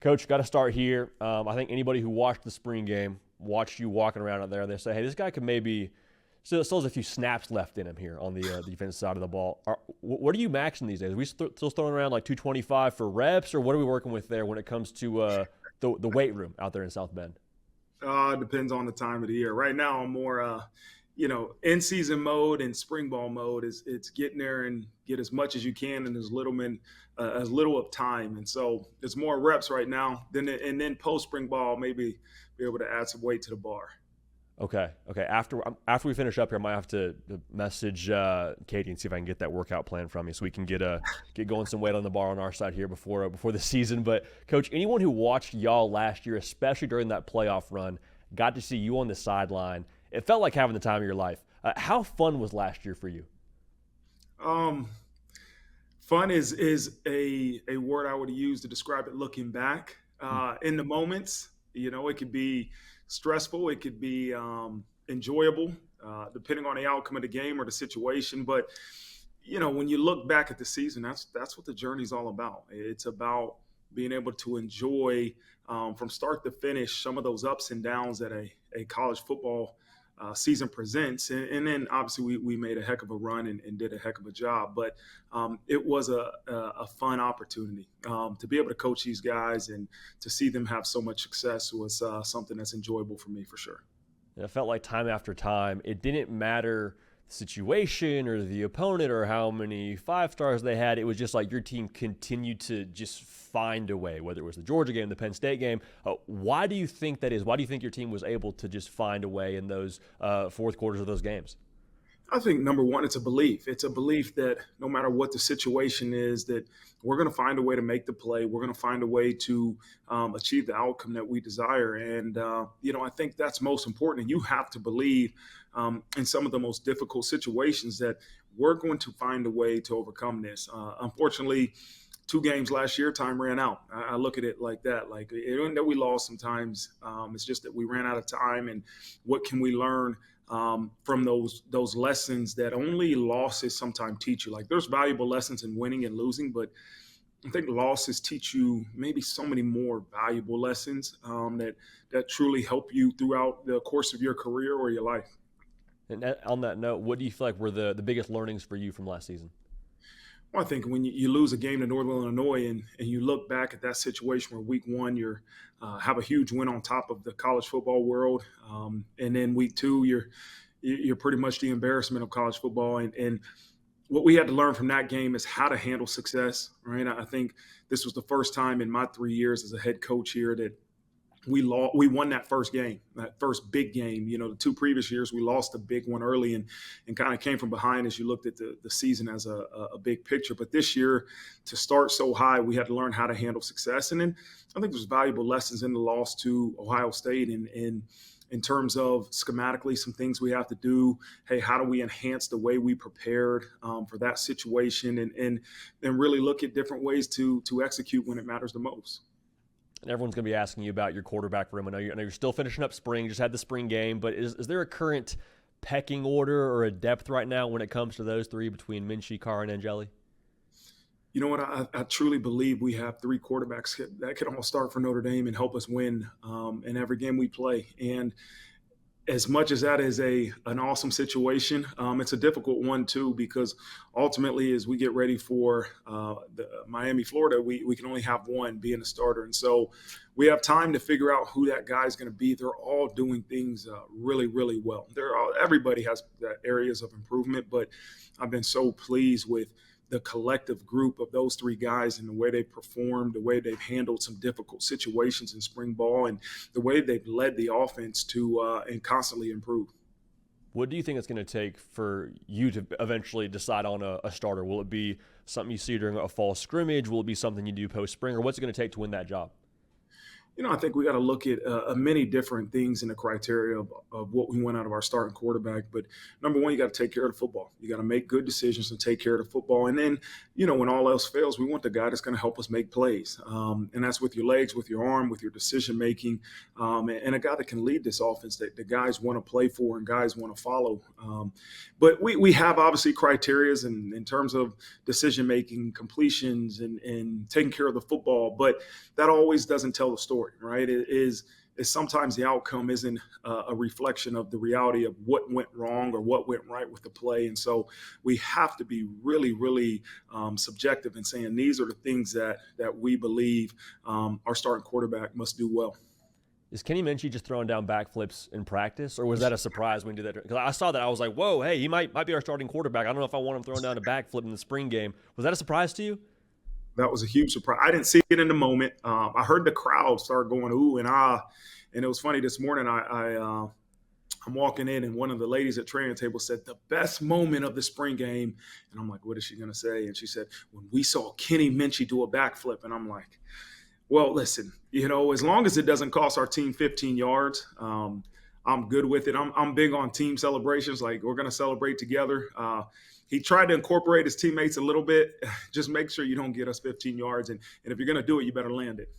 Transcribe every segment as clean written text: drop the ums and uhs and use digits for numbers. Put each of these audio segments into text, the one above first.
Coach, got to start here. I think anybody who watched the spring game, watched you walking around out there, they say, hey, this guy could maybe still has a few snaps left in him here on the defensive side of the ball. What are you maxing these days? Are we still throwing around like 225 for reps, or what are we working with there when it comes to the weight room out there in South Bend? Depends on the time of the year. Right now, I'm more, in season mode and spring ball mode. It's getting there and get as much as you can in as little of time. And so it's more reps right now. And then post spring ball, maybe be able to add some weight to the bar. Okay. After we finish up here, I might have to message Katie and see if I can get that workout plan from you, so we can get going some weight on the bar on our side here before the season. But Coach, anyone who watched y'all last year, especially during that playoff run, got to see you on the sideline. It felt like having the time of your life. How fun was last year for you? Um, Fun is a word I would use to describe it looking back. In the moments, it could be stressful, it could be enjoyable, depending on the outcome of the game or the situation. But when you look back at the season, that's what the journey's all about. It's about being able to enjoy from start to finish some of those ups and downs that a college football season presents. And then obviously we made a heck of a run and did a heck of a job. But it was a fun opportunity to be able to coach these guys and to see them have so much success was something that's enjoyable for me for sure. And it felt like time after time, it didn't matter the situation or the opponent or how many five stars they had. It was just like your team continued to just find a way, whether it was the Georgia game, the Penn State game. Why do you think that is? Why do you think your team was able to just find a way in those fourth quarters of those games? I think number one, it's a belief. It's a belief that no matter what the situation is, that we're going to find a way to make the play. We're going to find a way to achieve the outcome that we desire. And I think that's most important. And you have to believe in some of the most difficult situations that we're going to find a way to overcome this. Unfortunately, two games last year, time ran out. I look at it like that. Like it wasn't that we lost sometimes. It's just that we ran out of time. And what can we learn from those lessons that only losses sometimes teach you? Like there's valuable lessons in winning and losing, but I think losses teach you maybe so many more valuable lessons that truly help you throughout the course of your career or your life. And on that note, what do you feel like were the biggest learnings for you from last season? Well, I think when you lose a game to Northern Illinois and you look back at that situation where week one have a huge win on top of the college football world, and then week two you're pretty much the embarrassment of college football. And what we had to learn from that game is how to handle success. Right? I think this was the first time in my 3 years as a head coach here that we won that first game, that first big game. The two previous years we lost a big one early and kind of came from behind as you looked at the season as a big picture. But this year, to start so high, we had to learn how to handle success. And then I think there's valuable lessons in the loss to Ohio State and in terms of schematically some things we have to do. Hey, how do we enhance the way we prepared for that situation and really look at different ways to execute when it matters the most. And everyone's going to be asking you about your quarterback room. I know you're still finishing up spring, just had the spring game, but is there a current pecking order or a depth right now when it comes to those three between Minchie, Carr, and Angeli? You know what? I truly believe we have three quarterbacks that can all start for Notre Dame and help us win in every game we play. And as much as that is an awesome situation, it's a difficult one too, because ultimately as we get ready for the Miami, Florida, we can only have one being a starter. And so we have time to figure out who that guy is going to be. They're all doing things really, really well. Everybody has areas of improvement, but I've been so pleased with the collective group of those three guys and the way they performed, the way they've handled some difficult situations in spring ball, and the way they've led the offense to and constantly improve. What do you think it's going to take for you to eventually decide on a starter? Will it be something you see during a fall scrimmage? Will it be something you do post-spring? Or what's it going to take to win that job? I think we got to look at many different things in the criteria of what we want out of our starting quarterback. But number one, you got to take care of the football. You got to make good decisions and take care of the football. And then, when all else fails, we want the guy that's going to help us make plays. And that's with your legs, with your arm, with your decision making, and a guy that can lead this offense that the guys want to play for and guys want to follow. But we have obviously criterias in terms of decision making, completions, and taking care of the football. But that always doesn't tell the story, right? It is sometimes the outcome isn't a reflection of the reality of what went wrong or what went right with the play. And so we have to be really, really subjective in saying these are the things that we believe our starting quarterback must do well. Is Kenny Minchey just throwing down backflips in practice, or was that a surprise when he did that? Because I saw that, I was like, whoa, hey, he might be our starting quarterback. I don't know if I want him throwing down a backflip in the spring game. Was that a surprise to you? That was a huge surprise. I didn't see it in the moment. I heard the crowd start going ooh and ah, and it was funny this morning. I'm walking in, and one of the ladies at training table said the best moment of the spring game, and I'm like, what is she going to say? And she said, when we saw Kenny Minchey do a backflip, and I'm like, well, listen, as long as it doesn't cost our team 15 yards, I'm good with it. I'm big on team celebrations. Like, we're going to celebrate together. He tried to incorporate his teammates a little bit. Just make sure you don't get us 15 yards. And if you're going to do it, you better land it.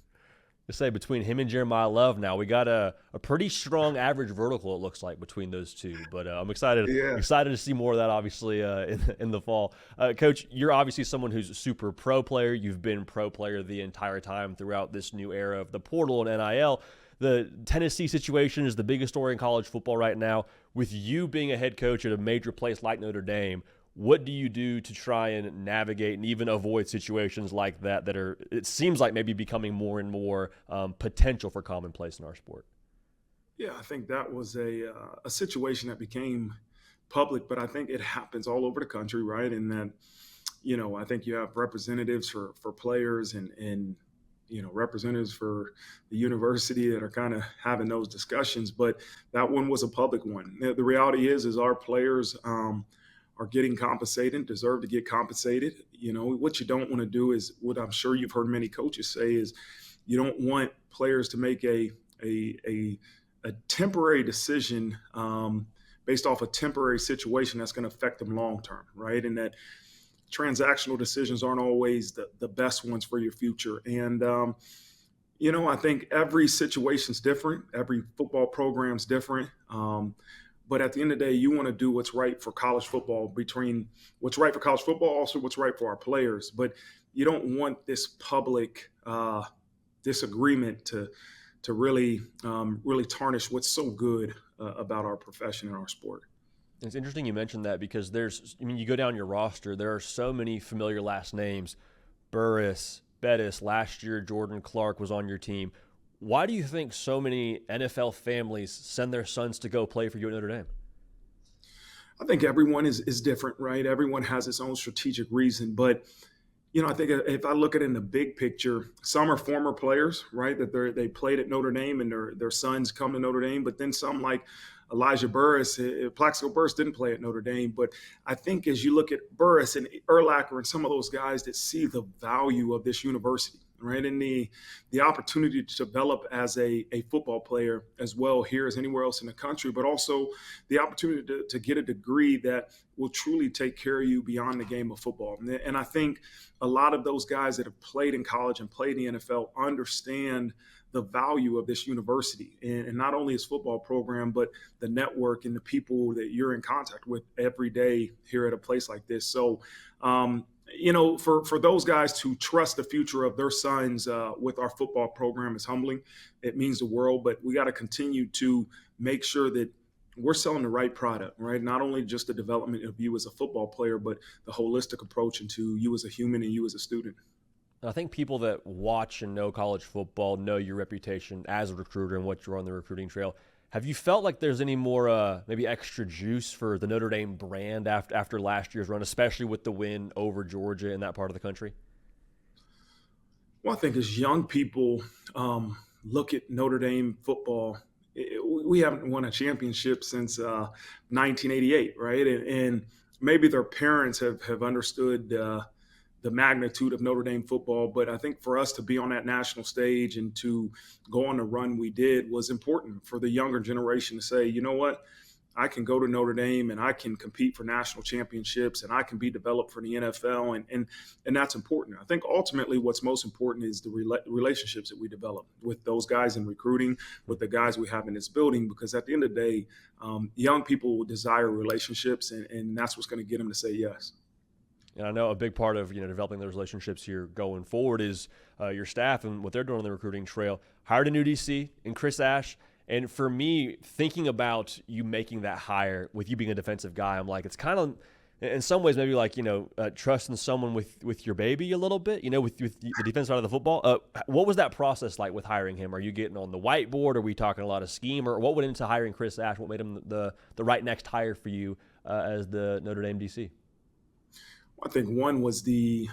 To say between him and Jeremiah Love now, we got a pretty strong average vertical, it looks like, between those two. But I'm excited to see more of that, obviously, in the fall. Coach, you're obviously someone who's a super pro player. You've been pro player the entire time throughout this new era of the portal and NIL. The Tennessee situation is the biggest story in college football right now. With you being a head coach at a major place like Notre Dame, what do you do to try and navigate and even avoid situations like that are, it seems like, maybe becoming more and more potential for commonplace in our sport? Yeah, I think that was a situation that became public, but I think it happens all over the country, right? And that, I think you have representatives for players and representatives for the university that are kind of having those discussions, but that one was a public one. The reality is our players are getting compensated, deserve to get compensated. What you don't want to do is what I'm sure you've heard many coaches say is you don't want players to make a temporary decision based off a temporary situation that's going to affect them long term, right? And that transactional decisions aren't always the best ones for your future. And I think every situation's different. Every football program's different. But at the end of the day, you want to do what's right for college football, between what's right for college football, also what's right for our players. But you don't want this public disagreement to really tarnish what's so good about our profession and our sport. It's interesting you mentioned that, because you go down your roster, there are so many familiar last names. Burris, Bettis, last year Jordan Clark was on your team. Why do you think so many NFL families send their sons to go play for you at Notre Dame? I think everyone is different, right? Everyone has its own strategic reason. But, I think if I look at it in the big picture, some are former players, right, that they played at Notre Dame and their sons come to Notre Dame. But then some, like Elijah Burris, Plaxico Burris didn't play at Notre Dame. But I think as you look at Burris and Urlacher and some of those guys that see the value of this university, right, and the opportunity to develop as a football player as well here as anywhere else in the country, but also the opportunity to get a degree that will truly take care of you beyond the game of football. And I think a lot of those guys that have played in college and played in the NFL understand the value of this university, and not only its football program, but the network and the people that you're in contact with every day here at a place like this. So, for those guys to trust the future of their sons with our football program is humbling. It means the world, but we got to continue to make sure that we're selling the right product, right? Not only just the development of you as a football player, but the holistic approach into you as a human and you as a student. I think people that watch and know college football know your reputation as a recruiter and what you're on the recruiting trail. Have you felt like there's any more maybe extra juice for the Notre Dame brand after last year's run, especially with the win over Georgia in that part of the country? Well, I think as young people look at Notre Dame football, we haven't won a championship since 1988, right? And maybe their parents have understood the magnitude of Notre Dame football. But I think for us to be on that national stage and to go on the run we did was important for the younger generation to say, you know what, I can go to Notre Dame and I can compete for national championships and I can be developed for the NFL. And that's important. I think ultimately what's most important is the relationships that we develop with those guys in recruiting, with the guys we have in this building, because at the end of the day, young people will desire relationships, and that's what's going to get them to say yes. And I know a big part of developing those relationships here going forward is your staff and what they're doing on the recruiting trail. Hired a new DC in Chris Ash. And for me, thinking about you making that hire with you being a defensive guy, I'm like, it's kind of, in some ways, maybe like, trusting someone with your baby a little bit, with the defense side of the football. What was that process like with hiring him? Are you getting on the whiteboard? Are we talking a lot of scheme? Or what went into hiring Chris Ash? What made him the right next hire for you as the Notre Dame DC? I think one was the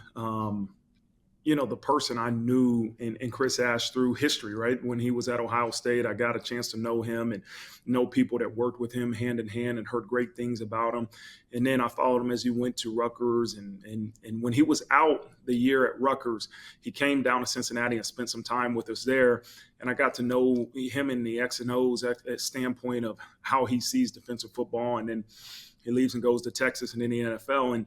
person I knew in Chris Ash through history, right? When he was at Ohio State, I got a chance to know him and know people that worked with him hand in hand and heard great things about him. And then I followed him as he went to Rutgers. And when he was out the year at Rutgers, he came down to Cincinnati and spent some time with us there. And I got to know him in the X and O's at standpoint of how he sees defensive football. And then he leaves and goes to Texas and in the NFL. And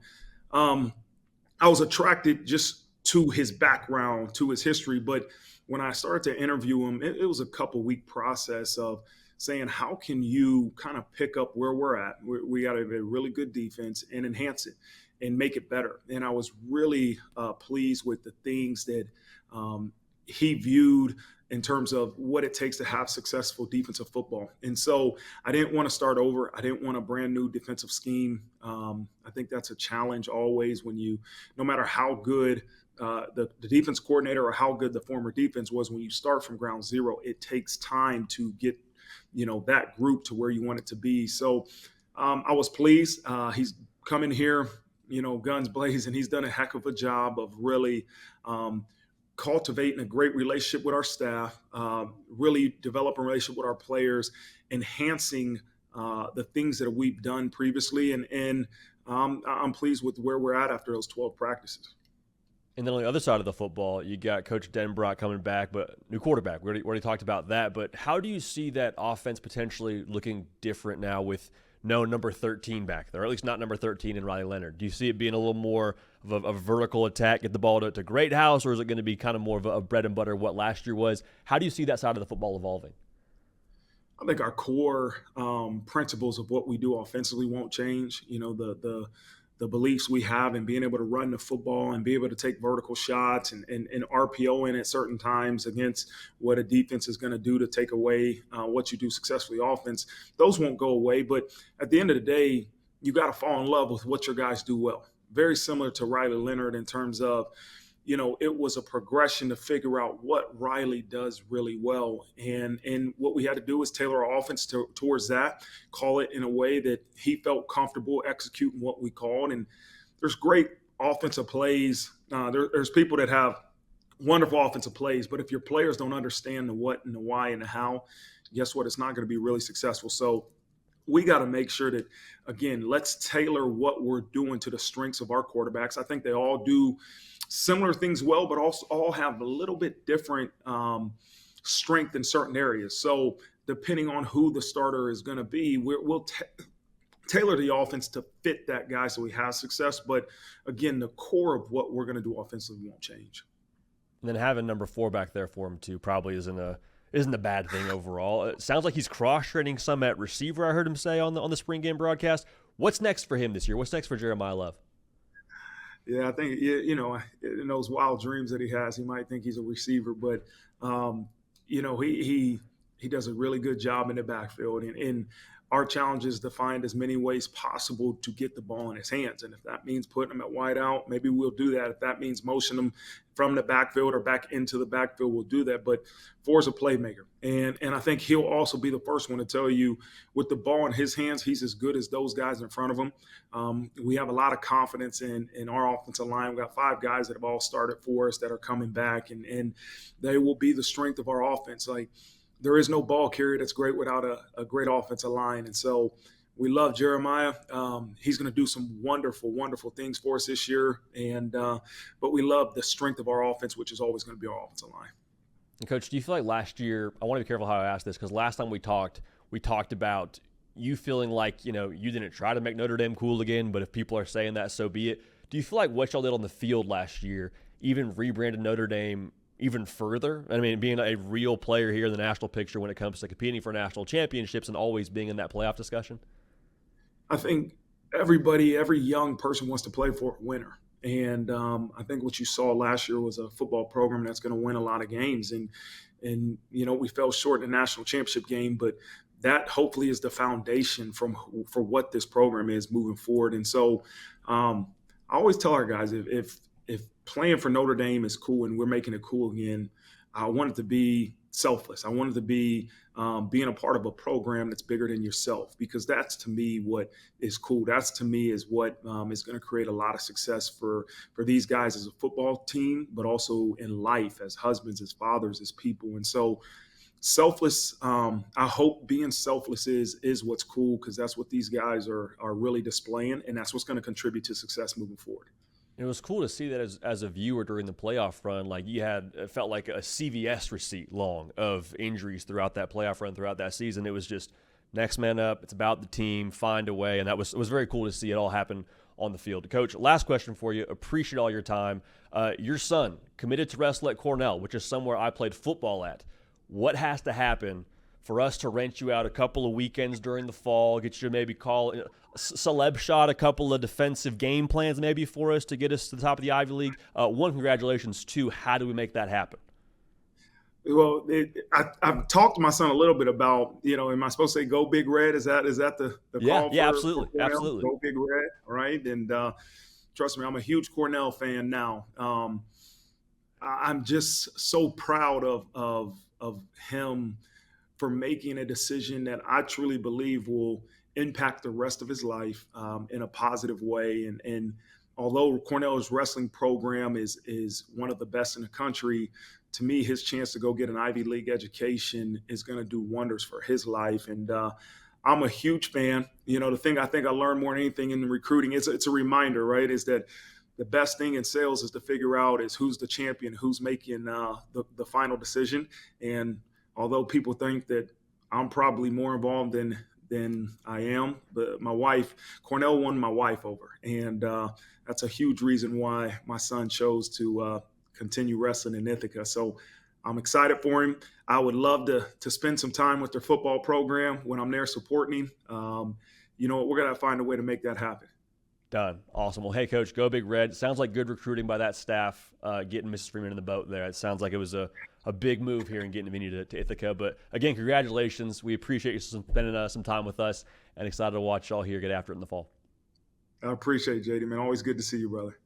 I was attracted just to his background, to his history. But when I started to interview him, it was a couple-week process of saying, how can you kind of pick up where we're at? We got a really good defense and enhance it and make it better. And I was really pleased with the things that he viewed in terms of what it takes to have successful defensive football. And so I didn't want to start over. I didn't want a brand new defensive scheme. I think that's a challenge always when no matter how good the defense coordinator or how good the former defense was, when you start from ground zero, it takes time to get, that group to where you want it to be. So I was pleased. He's coming here, guns blazing. He's done a heck of a job of really cultivating a great relationship with our staff, really developing a relationship with our players, enhancing the things that we've done previously. And I'm pleased with where we're at after those 12 practices. And then on the other side of the football, you got Coach Denbrock coming back, but new quarterback. We already talked about that. But how do you see that offense potentially looking different now with no number 13 back there, or at least not number 13 in Riley Leonard? Do you see it being a little more of a vertical attack, get the ball to Great House, or is it going to be kind of more of a bread and butter what last year was? How do you see that side of the football evolving? I think our core principles of what we do offensively won't change. The beliefs we have in being able to run the football and be able to take vertical shots and RPO in at certain times against what a defense is going to do to take away what you do successfully offense, those won't go away. But at the end of the day, you got to fall in love with what your guys do well. Very similar to Riley Leonard in terms of, it was a progression to figure out what Riley does really well. And what we had to do is tailor our offense towards that, call it in a way that he felt comfortable executing what we called. And there's great offensive plays. There's people that have wonderful offensive plays, but if your players don't understand the what and the why and the how, guess what? It's not going to be really successful. So we got to make sure that, again, let's tailor what we're doing to the strengths of our quarterbacks. I think they all do similar things well, but also all have a little bit different strength in certain areas. So depending on who the starter is going to be, we'll tailor the offense to fit that guy so we have success. But again, the core of what we're going to do offensively won't change. And then having number 4 back there for him too probably isn't a bad thing overall. It sounds like he's cross-training some at receiver, I heard him say on the spring game broadcast. What's next for him this year? What's next for Jeremiah Love? Yeah, I think, in those wild dreams that he has, he might think he's a receiver. But, he does a really good job in the backfield. And our challenge is to find as many ways possible to get the ball in his hands. And if that means putting him at wide out, maybe we'll do that. If that means motion him from the backfield or back into the backfield, we'll do that. But For's a playmaker. And I think he'll also be the first one to tell you with the ball in his hands, he's as good as those guys in front of him. We have a lot of confidence in our offensive line. We've got 5 guys that have all started for us that are coming back, and they will be the strength of our offense. Like, there is no ball carrier that's great without a great offensive line. And so we love Jeremiah. He's going to do some wonderful, wonderful things for us this year. But we love the strength of our offense, which is always going to be our offensive line. And Coach, do you feel like last year, I want to be careful how I ask this, because last time we talked about you feeling like, you didn't try to make Notre Dame cool again, but if people are saying that, so be it. Do you feel like what y'all did on the field last year even rebranded Notre Dame even further? I mean, being a real player here in the national picture when it comes to competing for national championships and always being in that playoff discussion? I think every young person wants to play for a winner. And I think what you saw last year was a football program that's going to win a lot of games. And we fell short in the national championship game, but that hopefully is the foundation for what this program is moving forward. And so I always tell our guys, if playing for Notre Dame is cool and we're making it cool again, I want it to be selfless. I want it to be being a part of a program that's bigger than yourself, because that's to me what is cool. That's to me is what is going to create a lot of success for these guys as a football team, but also in life as husbands, as fathers, as people. And so selfless, I hope being selfless is what's cool, because that's what these guys are really displaying, and that's what's going to contribute to success moving forward. It was cool to see that as a viewer during the playoff run. Like it felt like a CVS receipt long of injuries throughout that playoff run, throughout that season. It was just next man up. It's about the team, find a way, and it was very cool to see it all happen on the field. Coach, last question for you. Appreciate all your time. Your son committed to wrestle at Cornell, which is somewhere I played football at. What has to happen for us to rent you out a couple of weekends during the fall, get you to maybe call celeb shot a couple of defensive game plans maybe for us to get us to the top of the Ivy League? One, congratulations. Two, how do we make that happen? Well, I've talked to my son a little bit about, am I supposed to say go Big Red? Is that the call? Yeah, absolutely. Absolutely. Go Big Red, right? And trust me, I'm a huge Cornell fan now. I'm just so proud of him for making a decision that I truly believe will impact the rest of his life in a positive way. And although Cornell's wrestling program is one of the best in the country, to me, his chance to go get an Ivy League education is going to do wonders for his life. And I'm a huge fan. The thing I think I learned more than anything in recruiting, it's a reminder, right, is that the best thing in sales is to figure out is who's the champion, who's making the final decision. And although people think that I'm probably more involved than I am, but Cornell won my wife over. And that's a huge reason why my son chose to continue wrestling in Ithaca. So I'm excited for him. I would love to spend some time with their football program when I'm there supporting him. We're going to find a way to make that happen. Done. Awesome. Well, hey, Coach, go Big Red. Sounds like good recruiting by that staff, getting Mrs. Freeman in the boat there. It sounds like it was a big move here in getting Vinny to Ithaca. But, again, congratulations. We appreciate you spending some time with us, and excited to watch y'all here get after it in the fall. I appreciate it, JD, man. Always good to see you, brother.